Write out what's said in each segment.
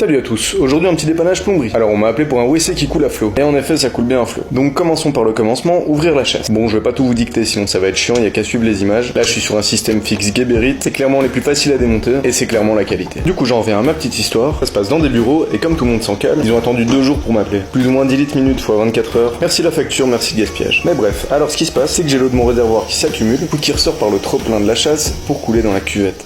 Salut à tous, aujourd'hui un petit dépannage plomberie. Alors on m'a appelé pour un WC qui coule à flot, et en effet ça coule bien à flot. Donc commençons par le commencement, ouvrir la chasse. Bon je vais pas tout vous dicter sinon ça va être chiant, il y a qu'à suivre les images. Là je suis sur un système fixe Geberit, c'est clairement les plus faciles à démonter, et c'est clairement la qualité. Du coup j'en reviens à ma petite histoire, ça se passe dans des bureaux, et comme tout le monde s'en cale, ils ont attendu 2 jours pour m'appeler. Plus ou moins 10 litres minutes fois 24 heures, merci la facture, merci le gaspillage. Mais bref, alors ce qui se passe c'est que j'ai l'eau de mon réservoir qui s'accumule, puis qui ressort par le trop plein de la chasse pour couler dans la cuvette.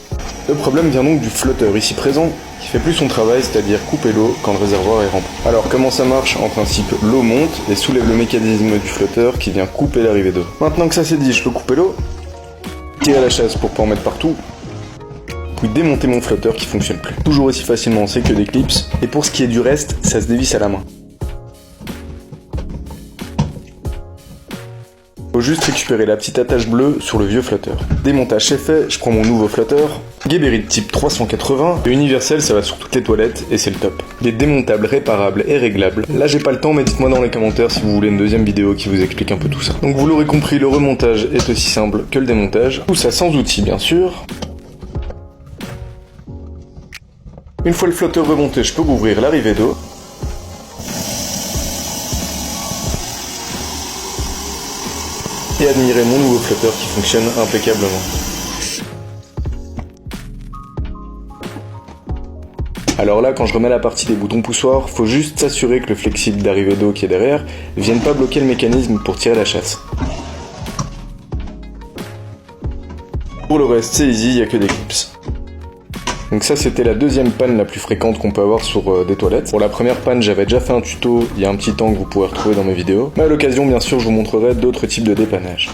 Le problème vient donc du flotteur ici présent, qui fait plus son travail, c'est-à-dire couper l'eau quand le réservoir est rempli. Alors comment ça marche? En principe, l'eau monte et soulève le mécanisme du flotteur qui vient couper l'arrivée d'eau. Maintenant que ça c'est dit, je peux couper l'eau, tirer la chasse pour pas en mettre partout, puis démonter mon flotteur qui fonctionne plus. Toujours aussi facilement, c'est que des clips, et pour ce qui est du reste, ça se dévisse à la main. Faut juste récupérer la petite attache bleue sur le vieux flotteur. Démontage c'est fait, je prends mon nouveau flotteur. Geberit type 380, et universel ça va sur toutes les toilettes et c'est le top. Il est démontable, réparable et réglable. Là j'ai pas le temps mais dites-moi dans les commentaires si vous voulez une deuxième vidéo qui vous explique un peu tout ça. Donc vous l'aurez compris, le remontage est aussi simple que le démontage. Tout ça sans outils bien sûr. Une fois le flotteur remonté, je peux rouvrir l'arrivée d'eau. Et admirer mon nouveau flotteur qui fonctionne impeccablement. Alors là, quand je remets la partie des boutons poussoirs, faut juste s'assurer que le flexible d'arrivée d'eau qui est derrière vienne pas bloquer le mécanisme pour tirer la chasse. Pour le reste, c'est easy, il n'y a que des clips. Donc ça c'était la deuxième panne la plus fréquente qu'on peut avoir sur des toilettes. Pour la première panne j'avais déjà fait un tuto il y a un petit temps que vous pourrez retrouver dans mes vidéos. Mais à l'occasion bien sûr je vous montrerai d'autres types de dépannage.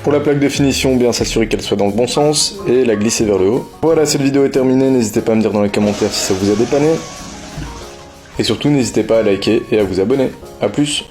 Pour la plaque de finition, bien s'assurer qu'elle soit dans le bon sens et la glisser vers le haut. Voilà, cette vidéo est terminée, n'hésitez pas à me dire dans les commentaires si ça vous a dépanné. Et surtout n'hésitez pas à liker et à vous abonner. A plus.